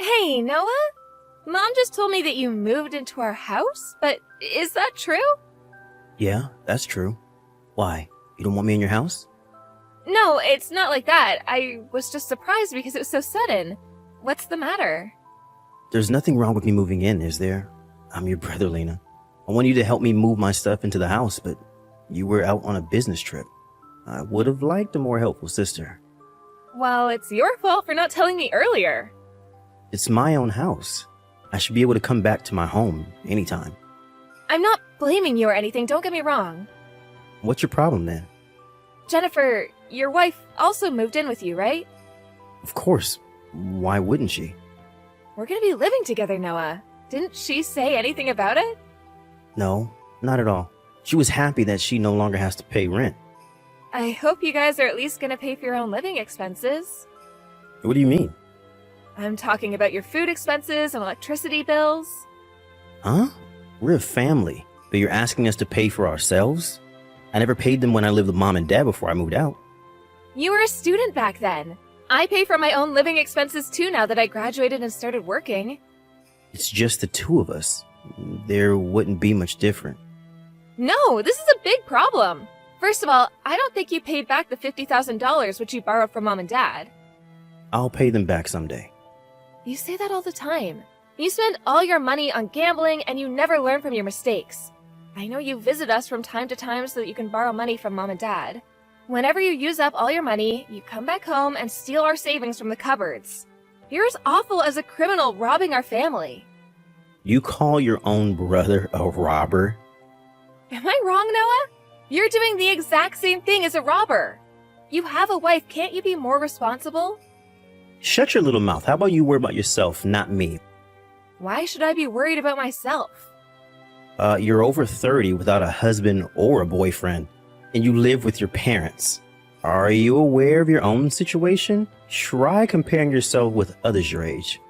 Hey, Noah? Mom just told me that you moved into our house, but is that true? Yeah, that's true. Why? You don't want me in your house? No, it's not like that. I was just surprised because it was so sudden. What's the matter? There's nothing wrong with me moving in, is there? I'm your brother, Lena. I want you to help me move my stuff into the house, but you were out on a business trip. I would have liked a more helpful sister. Well, it's your fault for not telling me earlier. It's my own house. I should be able to come back to my home anytime. I'm not blaming you or anything, don't get me wrong. What's your problem then? Jennifer, your wife also moved in with you, right? Of course. Why wouldn't she? We're gonna be living together, Noah. Didn't she say anything about it? No, not at all. She was happy that she no longer has to pay rent. I hope you guys are at least gonna pay for your own living expenses. What do you mean? I'm talking about your food expenses and electricity bills. Huh? We're a family, but you're asking us to pay for ourselves? I never paid them when I lived with Mom and Dad before I moved out. You were a student back then. I pay for my own living expenses too now that I graduated and started working. It's just the two of us. There wouldn't be much different. No, this is a big problem. First of all, I don't think you paid back the $50,000 which you borrowed from Mom and Dad. I'll pay them back someday. You say that all the time. You spend all your money on gambling and you never learn from your mistakes. I know you visit us from time to time so that you can borrow money from Mom and Dad. Whenever you use up all your money, you come back home and steal our savings from the cupboards. You're as awful as a criminal robbing our family. You call your own brother a robber? Am I wrong, Noah? You're doing the exact same thing as a robber. You have a wife, can't you be more responsible? Shut your little mouth. How about you worry about yourself, not me? Why should I be worried about myself? You're over 30 without a husband or a boyfriend, and you live with your parents. Are you aware of your own situation? Try comparing yourself with others your age.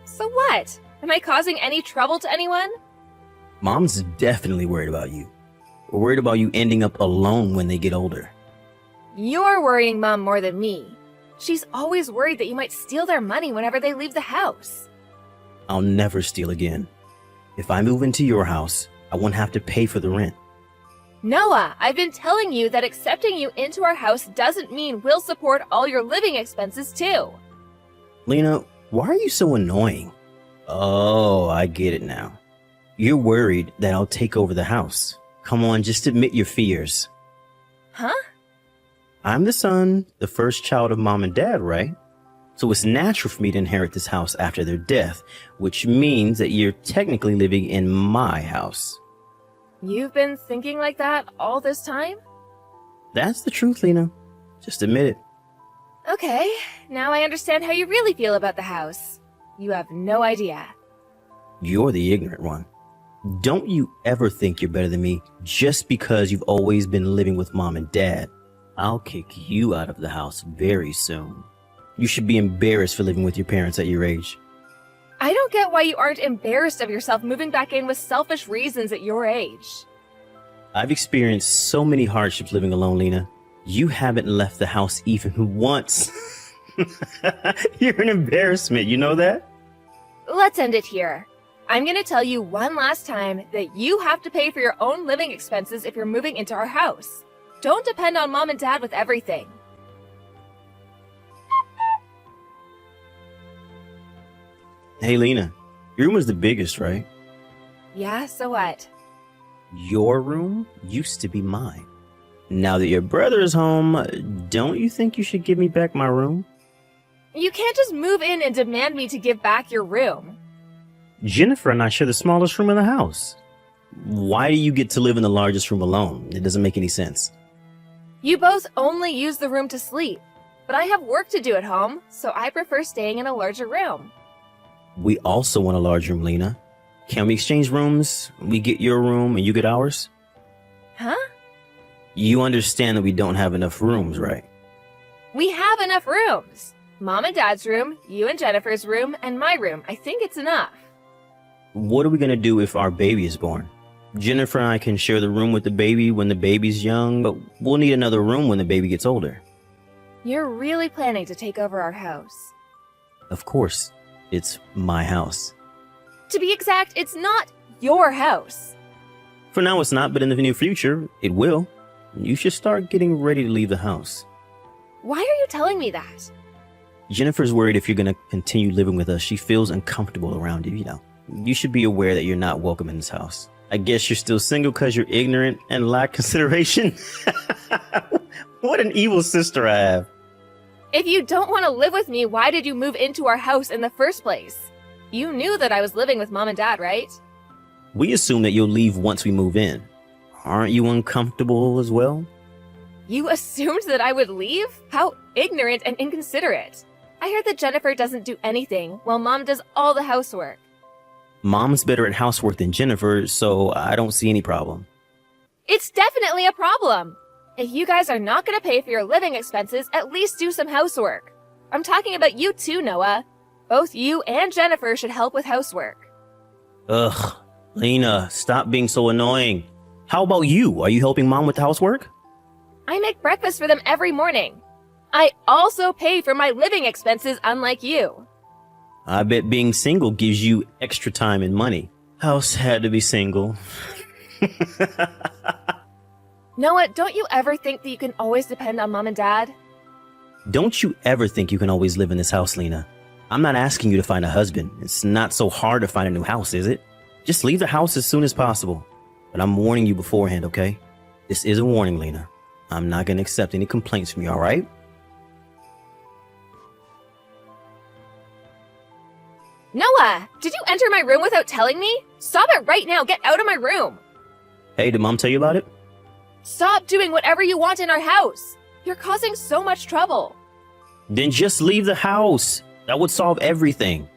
So what? Am I causing any trouble to anyone? Mom's definitely worried about you. We're worried about you ending up alone when they get older. You're worrying Mom more than me. She's always worried that you might steal their money whenever they leave the house. I'll never steal again. If I move into your house, I won't have to pay for the rent. Noah, I've been telling you that accepting you into our house doesn't mean we'll support all your living expenses too. Lena, why are you so annoying? Oh, I get it now. You're worried that I'll take over the house. Come on, just admit your fears. Huh? I'm the son, the first child of Mom and Dad, right? So it's natural for me to inherit this house after their death, which means that you're technically living in my house. You've been thinking like that all this time? That's the truth, Lena. Just admit it. Okay, now I understand how you really feel about the house. You have no idea. You're the ignorant one. Don't you ever think you're better than me just because you've always been living with Mom and Dad. I'll kick you out of the house very soon. You should be embarrassed for living with your parents at your age. I don't get why you aren't embarrassed of yourself moving back in with selfish reasons at your age. I've experienced so many hardships living alone, Lena. You haven't left the house even once. You're an embarrassment, you know that? Let's end it here. I'm gonna tell you one last time that you have to pay for your own living expenses if you're moving into our house. Don't depend on Mom and Dad with everything. Hey, Lena, your room is the biggest, right? Yeah, so what? Your room used to be mine. Now that your brother is home, don't you think you should give me back my room? You can't just move in and demand me to give back your room. Jennifer and I share the smallest room in the house. Why do you get to live in the largest room alone? It doesn't make any sense. You both only use the room to sleep, but I have work to do at home, so I prefer staying in a larger room. We also want a large room, Lena. Can we exchange rooms? We get your room and you get ours? Huh? You understand that we don't have enough rooms, right? We have enough rooms. Mom and Dad's room, you and Jennifer's room, and my room. I think it's enough. What are we going to do if our baby is born? Jennifer and I can share the room with the baby when the baby's young, but we'll need another room when the baby gets older. You're really planning to take over our house. Of course. It's my house. To be exact, it's not your house. For now, it's not, but in the near future, it will. You should start getting ready to leave the house. Why are you telling me that? Jennifer's worried if you're going to continue living with us. She feels uncomfortable around you, You should be aware that you're not welcome in this house. I guess you're still single because you're ignorant and lack consideration. What an evil sister I have. If you don't want to live with me, why did you move into our house in the first place? You knew that I was living with Mom and Dad, right? We assume that you'll leave once we move in. Aren't you uncomfortable as well? You assumed that I would leave? How ignorant and inconsiderate. I heard that Jennifer doesn't do anything while Mom does all the housework. Mom's better at housework than Jennifer, so I don't see any problem. It's definitely a problem. If you guys are not going to pay for your living expenses, at least do some housework. I'm talking about you too, Noah. Both you and Jennifer should help with housework. Ugh, Lena, stop being so annoying. How about you? Are you helping Mom with the housework? I make breakfast for them every morning. I also pay for my living expenses, unlike you. I bet being single gives you extra time and money. How sad to be single. Noah, don't you ever think that you can always depend on Mom and Dad? Don't you ever think you can always live in this house, Lena. I'm not asking you to find a husband. It's not so hard to find a new house, is it? Just leave the house as soon as possible. But I'm warning you beforehand, okay? This is a warning, Lena. I'm not going to accept any complaints from you, all right? Noah, did you enter my room without telling me? Stop it right now. Get out of my room. Hey, did Mom tell you about it? Stop doing whatever you want in our house. You're causing so much trouble. Then just leave the house. That would solve everything.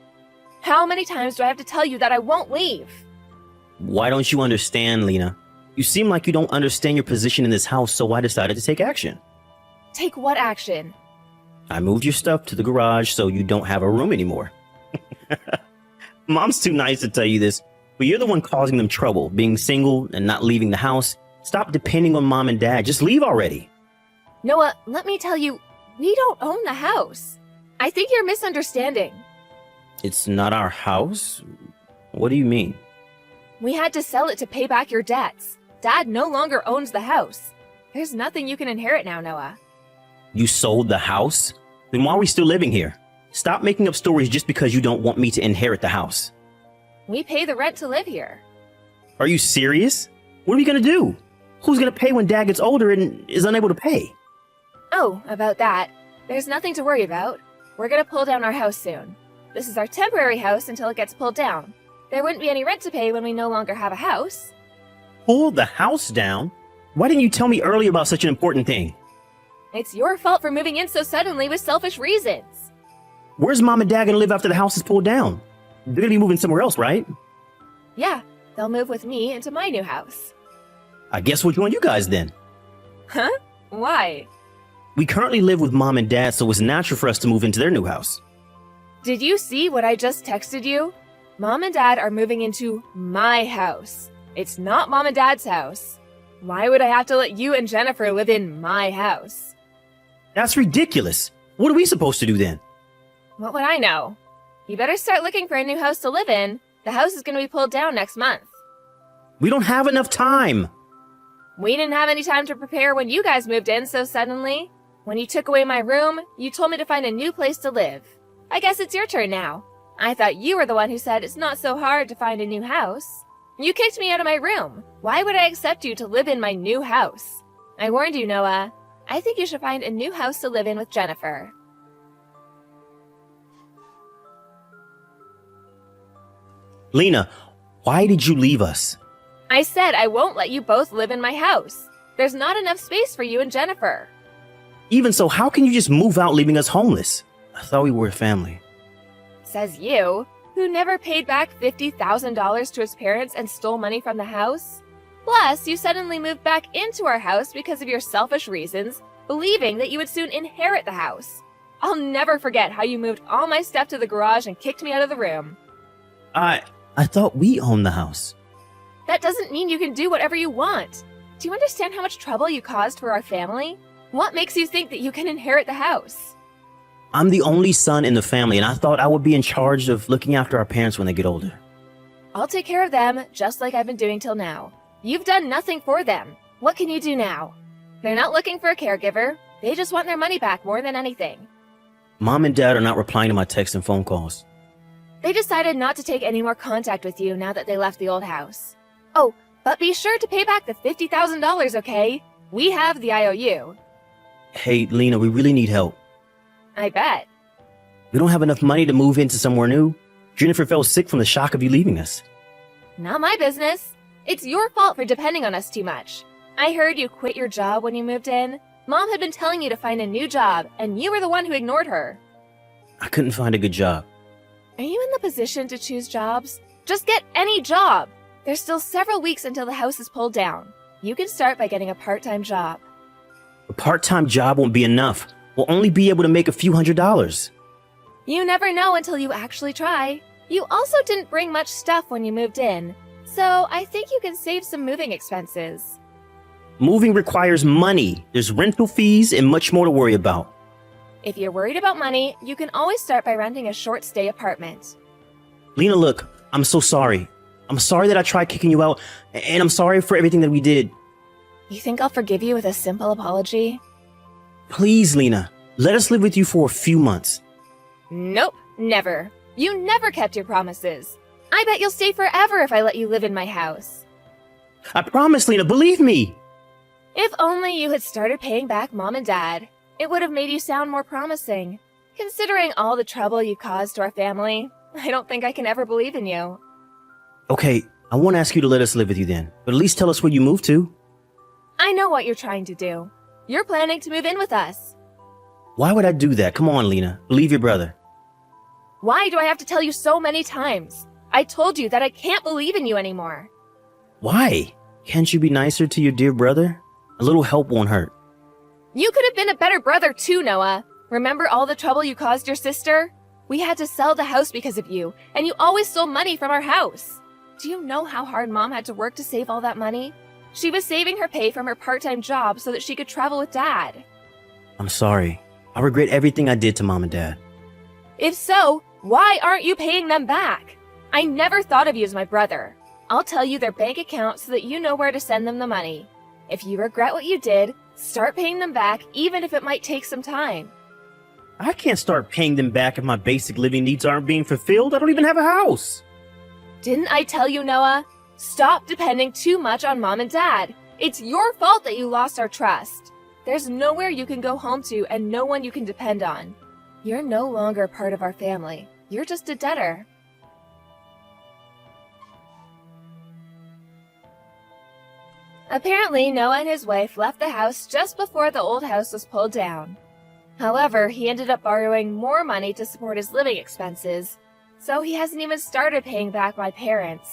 How many times do I have to tell you that I won't leave? Why don't you understand, Lena? You seem like you don't understand your position in this house, so I decided to take action. Take what action? I moved your stuff to the garage so you don't have a room anymore. Mom's too nice to tell you this, but you're the one causing them trouble, being single and not leaving the house. Stop depending on Mom and Dad. Just leave already. Noah, let me tell you, we don't own the house. I think you're misunderstanding. It's not our house? What do you mean? We had to sell it to pay back your debts. Dad no longer owns the house. There's nothing you can inherit now, Noah. You sold the house? Then why are we still living here? Stop making up stories just because you don't want me to inherit the house. We pay the rent to live here. Are you serious? What are we gonna do? Who's gonna pay when Dad gets older and is unable to pay? Oh, about that. There's nothing to worry about. We're gonna pull down our house soon. This is our temporary house until it gets pulled down. There wouldn't be any rent to pay when we no longer have a house. Pull the house down? Why didn't you tell me earlier about such an important thing? It's your fault for moving in so suddenly with selfish reasons. Where's Mom and Dad gonna live after the house is pulled down? They're gonna be moving somewhere else, right? Yeah, they'll move with me into my new house. I guess we'll join you guys then. Huh? Why? We currently live with Mom and Dad, so it's natural for us to move into their new house. Did you see what I just texted you? Mom and Dad are moving into my house. It's not Mom and Dad's house. Why would I have to let you and Jennifer live in my house? That's ridiculous. What are we supposed to do then? What would I know? You better start looking for a new house to live in. The house is going to be pulled down next month. We don't have enough time. We didn't have any time to prepare when you guys moved in so suddenly. When you took away my room, you told me to find a new place to live. I guess it's your turn now. I thought you were the one who said it's not so hard to find a new house. You kicked me out of my room. Why would I accept you to live in my new house? I warned you, Noah. I think you should find a new house to live in with Jennifer. Lena, why did you leave us? I said I won't let you both live in my house. There's not enough space for you and Jennifer. Even so, how can you just move out leaving us homeless? I thought we were a family. Says you, who never paid back $50,000 to his parents and stole money from the house. Plus, you suddenly moved back into our house because of your selfish reasons, believing that you would soon inherit the house. I'll never forget how you moved all my stuff to the garage and kicked me out of the room. I thought we owned the house. That doesn't mean you can do whatever you want. Do you understand how much trouble you caused for our family? What makes you think that you can inherit the house? I'm the only son in the family, and I thought I would be in charge of looking after our parents when they get older. I'll take care of them, just like I've been doing till now. You've done nothing for them. What can you do now? They're not looking for a caregiver. They just want their money back more than anything. Mom and Dad are not replying to my texts and phone calls. They decided not to take any more contact with you now that they left the old house. Oh, but be sure to pay back the $50,000, okay? We have the IOU. Hey, Lena, we really need help. I bet. We don't have enough money to move into somewhere new. Jennifer fell sick from the shock of you leaving us. Not my business. It's your fault for depending on us too much. I heard you quit your job when you moved in. Mom had been telling you to find a new job, and you were the one who ignored her. I couldn't find a good job. Are you in the position to choose jobs? Just get any job. There's still several weeks until the house is pulled down. You can start by getting a part-time job. A part-time job won't be enough. We'll only be able to make a few $100s. You never know until you actually try. You also didn't bring much stuff when you moved in, so I think you can save some moving expenses. Moving requires money. There's rental fees and much more to worry about. If you're worried about money, you can always start by renting a short-stay apartment. Lena, look, I'm so sorry. I'm sorry that I tried kicking you out, and I'm sorry for everything that we did. You think I'll forgive you with a simple apology? Please, Lena, let us live with you for a few months. Nope, never. You never kept your promises. I bet you'll stay forever if I let you live in my house. I promise, Lena, believe me. If only you had started paying back Mom and Dad. It would have made you sound more promising. Considering all the trouble you caused to our family, I don't think I can ever believe in you. Okay, I won't ask you to let us live with you then, but at least tell us where you moved to. I know what you're trying to do. You're planning to move in with us. Why would I do that? Come on, Lena. Believe your brother. Why do I have to tell you so many times? I told you that I can't believe in you anymore. Why? Can't you be nicer to your dear brother? A little help won't hurt. You could have been a better brother too, Noah. Remember all the trouble you caused your sister? We had to sell the house because of you, and you always stole money from our house. Do you know how hard Mom had to work to save all that money? She was saving her pay from her part-time job so that she could travel with Dad. I'm sorry. I regret everything I did to Mom and Dad. If so, why aren't you paying them back? I never thought of you as my brother. I'll tell you their bank account so that you know where to send them the money. If you regret what you did, start paying them back even if it might take some time. I can't start paying them back if my basic living needs aren't being fulfilled. I don't even have a house. Didn't I tell you, Noah? Stop depending too much on Mom and Dad. It's your fault that you lost our trust. There's nowhere you can go home to and no one you can depend on. You're no longer part of our family. You're just a debtor. Apparently, Noah and his wife left the house just before the old house was pulled down. However, he ended up borrowing more money to support his living expenses, so he hasn't even started paying back my parents.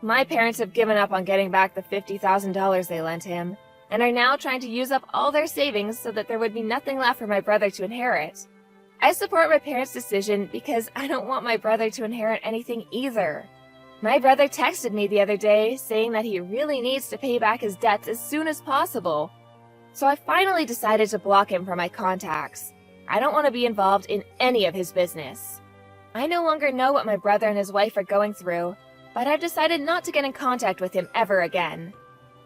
My parents have given up on getting back the $50,000 they lent him, and are now trying to use up all their savings so that there would be nothing left for my brother to inherit. I support my parents' decision because I don't want my brother to inherit anything either. My brother texted me the other day saying that he really needs to pay back his debts as soon as possible. So I finally decided to block him from my contacts. I don't want to be involved in any of his business. I no longer know what my brother and his wife are going through, but I've decided not to get in contact with him ever again.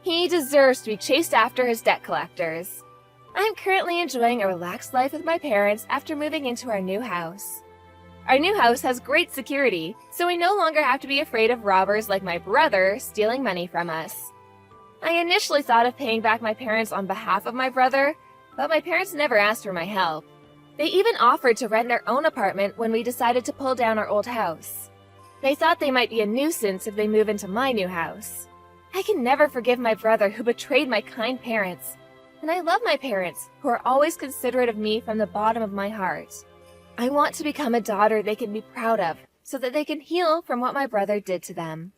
He deserves to be chased after his debt collectors. I'm currently enjoying a relaxed life with my parents after moving into our new house. Our new house has great security, so we no longer have to be afraid of robbers like my brother stealing money from us. I initially thought of paying back my parents on behalf of my brother, but my parents never asked for my help. They even offered to rent their own apartment when we decided to pull down our old house. They thought they might be a nuisance if they move into my new house. I can never forgive my brother who betrayed my kind parents, and I love my parents who are always considerate of me from the bottom of my heart. I want to become a daughter they can be proud of so that they can heal from what my brother did to them.